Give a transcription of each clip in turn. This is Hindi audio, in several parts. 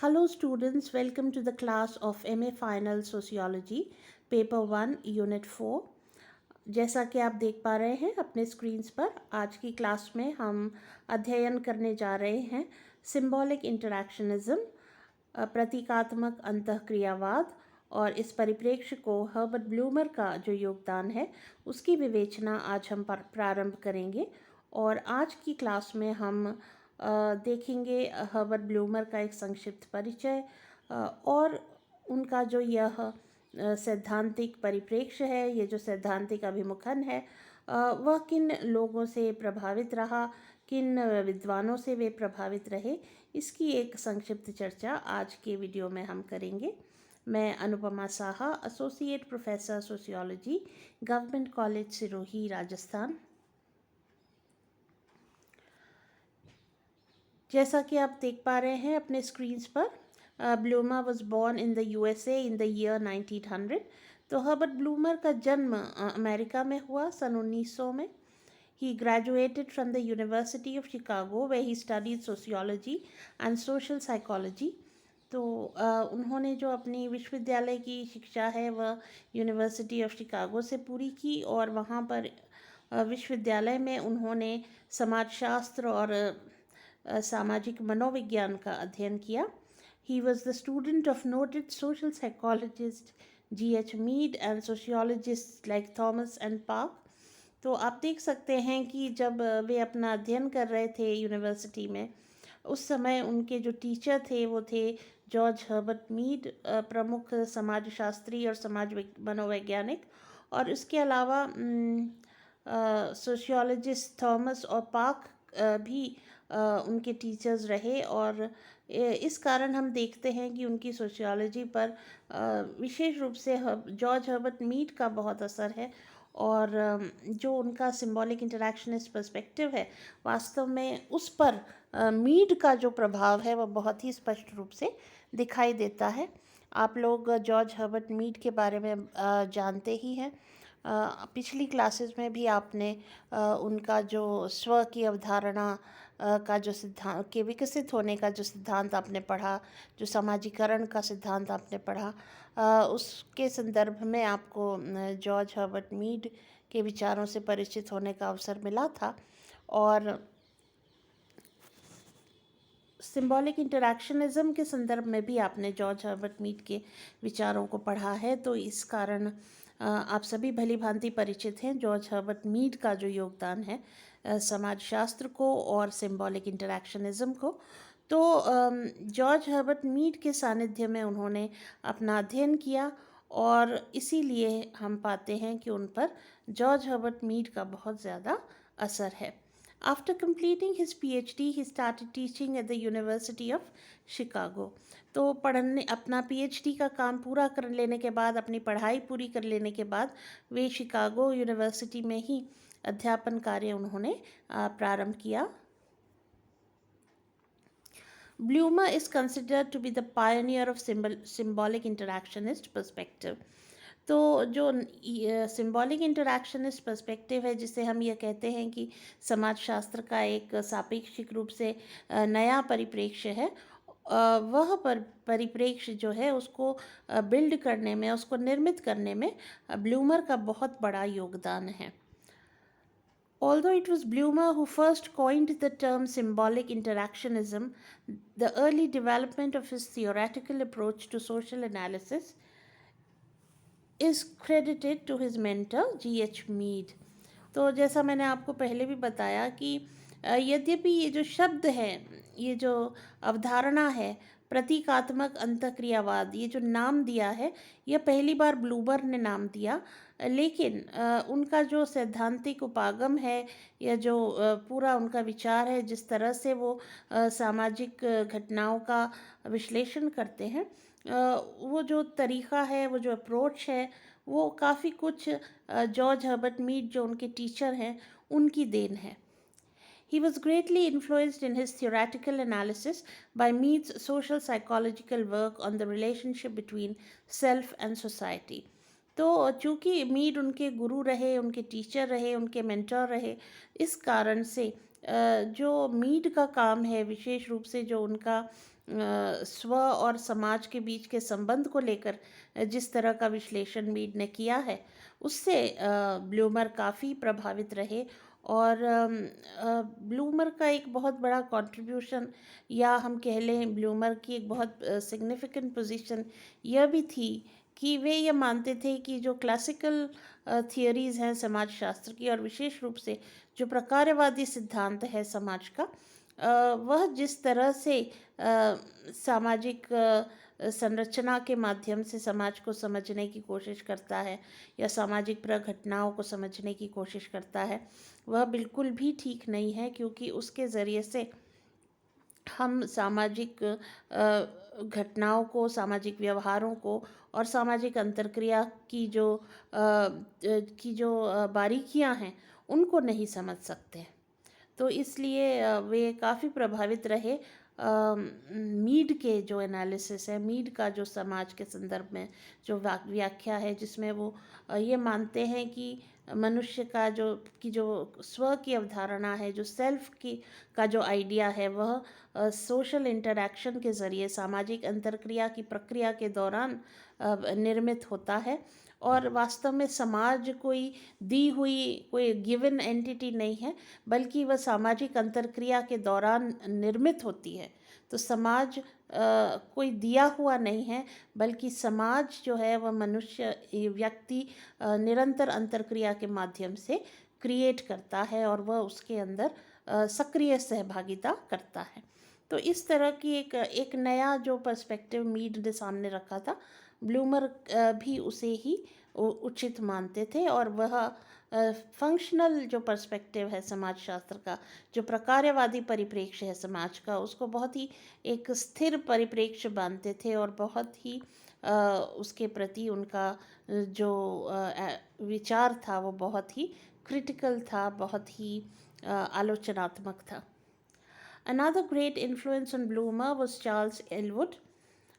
Hello students, welcome to the class of MA Final Sociology, Paper 1, Unit 4. जैसा कि आप देख पा रहे हैं अपने स्क्रीन्स पर, आज की क्लास में हम अध्ययन करने जा रहे हैं सिंबॉलिक इंटरैक्शनिज्म, प्रतीकात्मक अंतःक्रियावाद, और इस परिप्रेक्ष्य को हर्बर्ट ब्लूमर का जो योगदान है उसकी विवेचना आज हम प्रारंभ करेंगे। और आज की क्लास में हम देखेंगे हर्बर्ट ब्लूमर का एक संक्षिप्त परिचय और उनका जो यह सैद्धांतिक परिप्रेक्ष्य है, ये जो सैद्धांतिक अभिमुखन है, वह किन लोगों से प्रभावित रहा, किन विद्वानों से वे प्रभावित रहे, इसकी एक संक्षिप्त चर्चा आज के वीडियो में हम करेंगे। मैं Anupama Saha, associate professor sociology, government college Sirohi, Rajasthan. जैसा कि आप देख पा रहे हैं अपने स्क्रीन्स पर, bloomer was born in the USA in the year 1900। तो हर्बर्ट ब्लूमर का जन्म अमेरिका में हुआ सन 1900 में। He graduated from the University of Chicago where he studied sociology and social psychology. तो उन्होंने जो अपनी विश्वविद्यालय की शिक्षा है वह यूनिवर्सिटी ऑफ शिकागो से पूरी की और वहाँ पर विश्वविद्यालय में उन्होंने समाजशास्त्र और सामाजिक मनोविज्ञान का अध्ययन किया। He was the student of noted social psychologist G.H. Mead and sociologists like Thomas and Park. तो आप देख सकते हैं कि जब वे अपना अध्ययन कर रहे थे यूनिवर्सिटी में, उस समय उनके जो टीचर थे वो थे जॉर्ज हर्बर्ट मीड, प्रमुख समाजशास्त्री और समाज मनोवैज्ञानिक, और इसके अलावा सोशियोलॉजिस्ट थॉमस और पार्क भी उनके टीचर्स रहे। और इस कारण हम देखते हैं कि उनकी सोशियोलॉजी पर विशेष रूप से जॉर्ज हर्बर्ट मीड का बहुत असर है, और जो उनका सिंबॉलिक इंटरैक्शनिस्ट पर्सपेक्टिव है, वास्तव में उस पर मीड का जो प्रभाव है वह बहुत ही स्पष्ट रूप से दिखाई देता है। आप लोग जॉर्ज हर्बर्ट मीड के बारे में जानते ही हैं। पिछली क्लासेस में भी आपने उनका जो स्व की अवधारणा का जो सिद्धांत के विकसित होने का जो सिद्धांत आपने पढ़ा, जो समाजीकरण का सिद्धांत आपने पढ़ा, उसके संदर्भ में आपको जॉर्ज हर्बर्ट मीड के विचारों से परिचित होने का अवसर मिला था। और सिंबॉलिक इंटरैक्शनिज्म के संदर्भ में भी आपने जॉर्ज हर्बर्ट मीड के विचारों को पढ़ा है, तो इस कारण आप सभी भली भांति परिचित हैं जॉर्ज हर्बर्ट मीड का जो योगदान है समाजशास्त्र को और सिंबॉलिक इंटरैक्शनिज्म को। तो जॉर्ज हर्बर्ट मीड के सानिध्य में उन्होंने अपना अध्ययन किया, और इसीलिए हम पाते हैं कि उन पर जॉर्ज हर्बर्ट मीड का बहुत ज़्यादा असर है। After completing his PhD, he started teaching at the University of Chicago. तो पढ़ने अपना PhD का काम पूरा कर लेने के बाद, अपनी पढ़ाई पूरी कर लेने के बाद, वे शिकागो यूनिवर्सिटी में ही अध्यापन कार्य उन्होंने प्रारंभ किया। Bloomer is considered to be the pioneer of symbolic interactionist perspective. तो जो सिंबॉलिक इंटरैक्शनिस्ट पर्सपेक्टिव है, जिसे हम ये कहते हैं कि समाजशास्त्र का एक सापेक्षिक रूप से नया परिप्रेक्ष्य है, वह परिप्रेक्ष्य जो है उसको बिल्ड करने में, उसको निर्मित करने में ब्लूमर का बहुत बड़ा योगदान है। Although it was Bloomer who first coined the term symbolic interactionism, the early development of his theoretical approach to social analysis is credited to his mentor G.H. Mead. तो जैसा मैंने आपको पहले भी बताया कि यद्यपि ये जो शब्द है, ये जो अवधारणा है प्रतीकात्मक अंतःक्रियावाद, ये जो नाम दिया है, यह पहली बार ब्लूमर ने नाम दिया, लेकिन उनका जो सैद्धांतिक उपागम है या जो पूरा उनका विचार है, जिस तरह से वो सामाजिक घटनाओं का विश्लेषण करते हैं, वो जो तरीक़ा है, वो जो अप्रोच है, वो काफ़ी कुछ जॉर्ज हर्बर्ट मीड जो उनके टीचर हैं उनकी देन है। He was greatly influenced in his theoretical analysis by Mead's social psychological work on the relationship between self and society. तो चूँकि मीड उनके गुरु रहे, उनके टीचर रहे, उनके मेंटर रहे, इस कारण से जो मीड का काम है, विशेष रूप से जो उनका स्व और समाज के बीच के संबंध को लेकर जिस तरह का विश्लेषण मीड ने किया है, उससे ब्लूमर काफ़ी प्रभावित रहे। और ब्लूमर का एक बहुत बड़ा कंट्रीब्यूशन, या हम कह लें ब्लूमर की एक बहुत सिग्निफिकेंट पोजीशन यह भी थी कि वे ये मानते थे कि जो क्लासिकल थियोरीज हैं समाजशास्त्र की, और विशेष रूप से जो प्रकारवादी सिद्धांत है समाज का, वह जिस तरह से सामाजिक संरचना के माध्यम से समाज को समझने की कोशिश करता है, या सामाजिक प्रघटनाओं को समझने की कोशिश करता है, वह बिल्कुल भी ठीक नहीं है, क्योंकि उसके ज़रिए से हम सामाजिक घटनाओं को, सामाजिक व्यवहारों को और सामाजिक अंतर्क्रिया की जो बारीकियां हैं, उनको नहीं समझ सकते। तो इसलिए वे काफ़ी प्रभावित रहे मीड के जो एनालिसिस है, मीड का जो समाज के संदर्भ में जो व्याख्या है, जिसमें वो ये मानते हैं कि मनुष्य का जो स्व की अवधारणा है, जो सेल्फ की का जो आइडिया है, वह सोशल इंटरैक्शन के ज़रिए, सामाजिक अंतर्क्रिया की प्रक्रिया के दौरान निर्मित होता है। और वास्तव में समाज कोई दी हुई, कोई गिवन एंटिटी नहीं है, बल्कि वह सामाजिक अंतर्क्रिया के दौरान निर्मित होती है। तो समाज कोई दिया हुआ नहीं है, बल्कि समाज जो है वह मनुष्य, व्यक्ति निरंतर अंतर्क्रिया के माध्यम से क्रिएट करता है, और वह उसके अंदर सक्रिय सहभागिता करता है। तो इस तरह की एक नया जो पर्सपेक्टिव मीड ने सामने रखा था, ब्लूमर भी उसे ही उचित मानते थे। और वह फंक्शनल जो पर्सपेक्टिव है समाजशास्त्र का, जो प्रकार्यवादी परिप्रेक्ष्य है समाज का, उसको बहुत ही एक स्थिर परिप्रेक्ष्य मानते थे, और बहुत ही उसके प्रति उनका जो विचार था वो बहुत ही क्रिटिकल था, बहुत ही आलोचनात्मक था। Another great influence on Bloomer was Charles Elwood.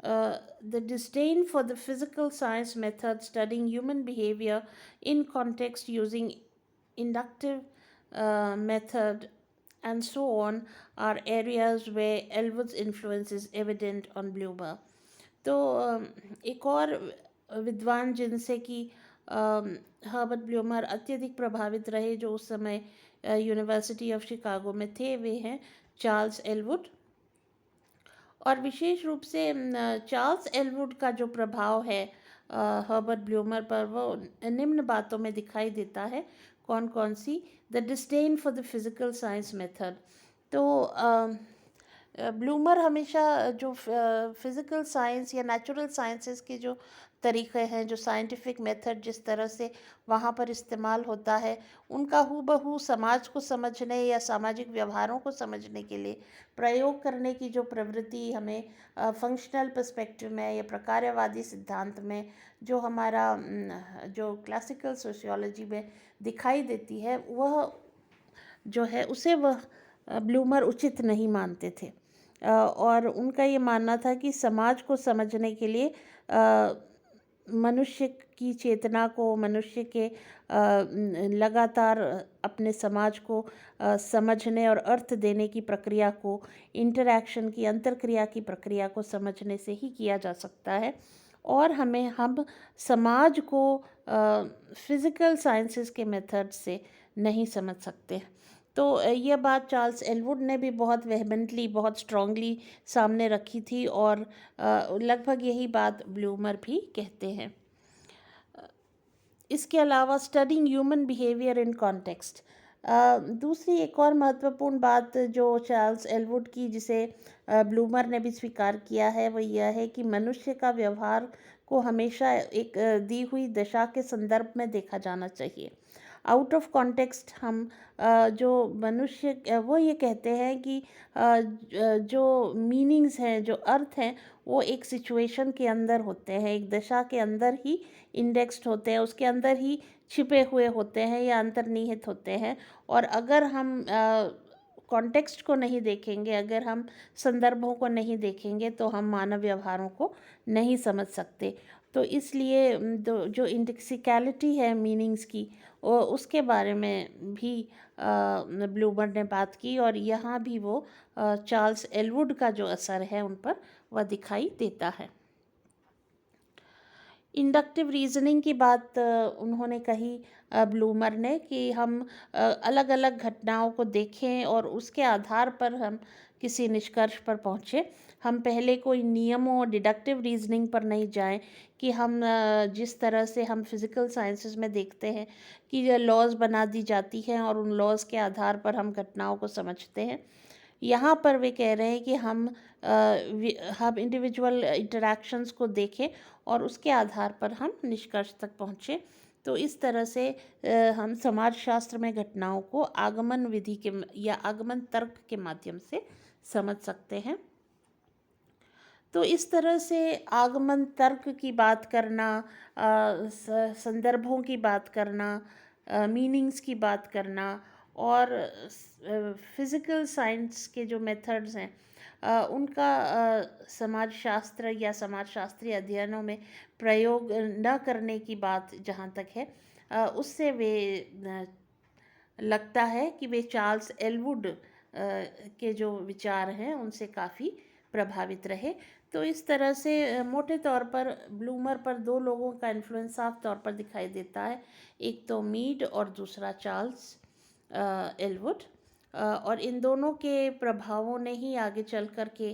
The disdain for the physical science method studying human behavior in context using inductive method and so on are areas where Elwood's influence is evident on Bloomer. तो एक और विद्वान जिनसे कि हर्बर्ट ब्लूमर अत्यधिक प्रभावित रहे, जो उस समय यूनिवर्सिटी ऑफ शिकागो में थे, वे हैं चार्ल्स एलवुड। और विशेष रूप से चार्ल्स एलवुड का जो प्रभाव है हर्बर्ट ब्लूमर पर, वो निम्न बातों में दिखाई देता है। कौन कौन सी? The disdain for the physical science method. तो ब्लूमर हमेशा जो फिज़िकल साइंस या नेचुरल साइंसेस के जो तरीक़े हैं, जो साइंटिफिक मेथड जिस तरह से वहाँ पर इस्तेमाल होता है, उनका हूबहू समाज को समझने या सामाजिक व्यवहारों को समझने के लिए प्रयोग करने की जो प्रवृत्ति हमें फंक्शनल पर्सपेक्टिव में या प्रकार्यवादी सिद्धांत में, जो हमारा जो क्लासिकल सोशियोलॉजी में दिखाई देती है, वह जो है उसे वह ब्लूमर उचित नहीं मानते थे। और उनका ये मानना था कि समाज को समझने के लिए मनुष्य की चेतना को, मनुष्य के लगातार अपने समाज को समझने और अर्थ देने की प्रक्रिया को, इंटरैक्शन की, अंतर्क्रिया की प्रक्रिया को समझने से ही किया जा सकता है। और हम समाज को फिज़िकल साइंसेस के मेथड से नहीं समझ सकते। तो यह बात चार्ल्स एलवुड ने भी बहुत वेहमेंटली, बहुत स्ट्रांगली सामने रखी थी, और लगभग यही बात ब्लूमर भी कहते हैं। इसके अलावा studying human behaviour in context, दूसरी एक और महत्वपूर्ण बात जो चार्ल्स एलवुड की, जिसे ब्लूमर ने भी स्वीकार किया है, वो यह है कि मनुष्य का व्यवहार को हमेशा एक दी हुई दशा के संदर्भ में देखा जाना चाहिए। आउट ऑफ कॉन्टेक्स्ट हम जो मनुष्य, वो ये कहते हैं कि जो मीनिंग्स हैं, जो अर्थ हैं, वो एक सिचुएशन के अंदर होते हैं, एक दशा के अंदर ही इंडेक्स्ड होते हैं, उसके अंदर ही छिपे हुए होते हैं या अंतर्निहित होते हैं। और अगर हम कॉन्टेक्स्ट को नहीं देखेंगे, अगर हम संदर्भों को नहीं देखेंगे, तो हम मानव व्यवहारों को नहीं समझ सकते। तो इसलिए जो इंडेक्सिकलिटी है मीनिंग्स की, उसके बारे में भी ब्लूमर ने बात की, और यहाँ भी वो चार्ल्स एलवुड का जो असर है उन पर वह दिखाई देता है। इंडक्टिव रीजनिंग की बात उन्होंने कही, ब्लूमर ने, कि हम अलग अलग घटनाओं को देखें और उसके आधार पर हम किसी निष्कर्ष पर पहुँचें। हम पहले कोई नियमों और डिडक्टिव रीजनिंग पर नहीं जाएं कि हम जिस तरह से हम फिज़िकल साइंसेस में देखते हैं कि ये लॉज बना दी जाती हैं और उन लॉज के आधार पर हम घटनाओं को समझते हैं। यहाँ पर वे कह रहे हैं कि हम इंडिविजुअल इंटरैक्शंस को देखें और उसके आधार पर हम निष्कर्ष तक पहुँचें। तो इस तरह से हम समाजशास्त्र में घटनाओं को आगमन विधि के या आगमन तर्क के माध्यम से समझ सकते हैं। तो इस तरह से आगमन तर्क की बात करना, संदर्भों की बात करना, मीनिंग्स की बात करना, और फिज़िकल साइंस के जो मेथड्स हैं उनका समाजशास्त्र या समाजशास्त्रीय अध्ययनों में प्रयोग न करने की बात जहाँ तक है, उससे वे लगता है कि वे चार्ल्स एलवुड के जो विचार हैं उनसे काफ़ी प्रभावित रहे। तो इस तरह से मोटे तौर पर ब्लूमर पर दो लोगों का इन्फ्लुएंस साफ तौर पर दिखाई देता है, एक तो मीड और दूसरा चार्ल्स एलवुड। और इन दोनों के प्रभावों ने ही आगे चल कर के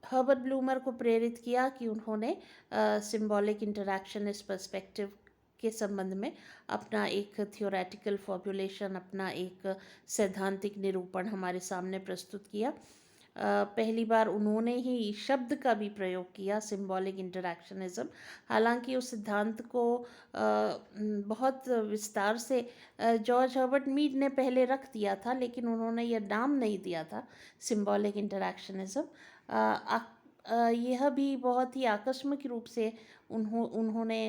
हर्बर्ट ब्लूमर को प्रेरित किया कि उन्होंने सिंबॉलिक इंटरैक्शनिस्ट पर्सपेक्टिव के संबंध में अपना एक थियोरेटिकल फॉर्मूलेशन, अपना एक सैद्धांतिक निरूपण हमारे सामने प्रस्तुत किया। पहली बार उन्होंने ही शब्द का भी प्रयोग किया, सिंबॉलिक इंटरैक्शनिज्म। हालांकि उस सिद्धांत को बहुत विस्तार से जॉर्ज हर्बर्ट मीड ने पहले रख दिया था, लेकिन उन्होंने यह नाम नहीं दिया था सिंबॉलिक इंटरैक्शनिज्म। यह भी बहुत ही आकस्मिक रूप से उन्होंने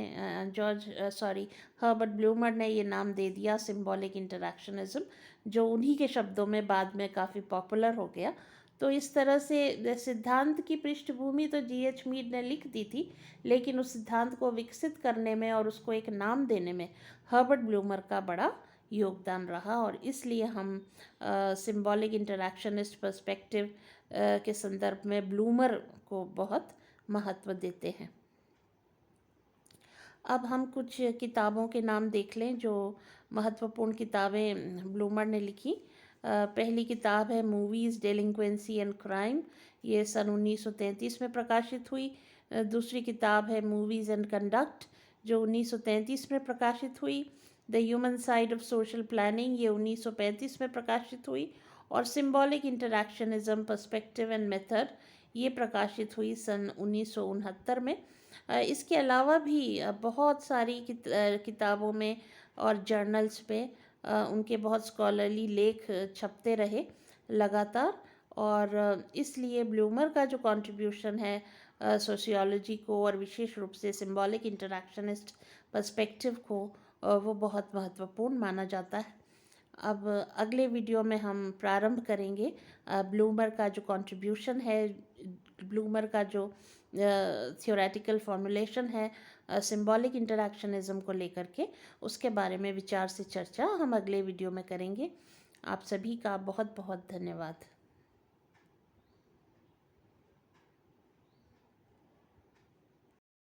हर्बर्ट ब्लूमर ने ये नाम दे दिया सिंबॉलिक इंटरैक्शनिज्म, जो उन्हीं के शब्दों में बाद में काफ़ी पॉपुलर हो गया। तो इस तरह से सिद्धांत की पृष्ठभूमि तो जीएच मीड ने लिख दी थी, लेकिन उस सिद्धांत को विकसित करने में और उसको एक नाम देने में हर्बर्ट ब्लूमर का बड़ा योगदान रहा, और इसलिए हम सिंबॉलिक इंटरैक्शनिस्ट पर्सपेक्टिव के संदर्भ में ब्लूमर को बहुत महत्व देते हैं। अब हम कुछ किताबों के नाम देख लें जो महत्वपूर्ण किताबें ब्लूमर ने लिखी। पहली किताब है मूवीज़, डेलिंक्वेंसी एंड क्राइम, ये सन 1933 में प्रकाशित हुई। दूसरी किताब है मूवीज़ एंड कंडक्ट, जो 1933 में प्रकाशित हुई। The human side of social planning, ये 1935 में प्रकाशित हुई। और symbolic interactionism, perspective and method, ये प्रकाशित हुई सन 1969 में। इसके अलावा भी बहुत सारी किताबों में और जर्नल्स में उनके बहुत स्कॉलरली लेख छपते रहे लगातार, और इसलिए ब्लूमर का जो कंट्रीब्यूशन है सोशियोलॉजी को और विशेष रूप से सिंबॉलिक इंटरैक्शनिस्ट पर्सपेक्टिव को वो बहुत महत्वपूर्ण माना जाता है। अब अगले वीडियो में हम प्रारंभ करेंगे ब्लूमर का जो कंट्रीब्यूशन है, ब्लूमर का जो थियोरेटिकल फॉर्मूलेशन है सिंबॉलिक इंटरैक्शनिज्म को लेकर के, उसके बारे में विचार से चर्चा हम अगले वीडियो में करेंगे। आप सभी का बहुत बहुत धन्यवाद।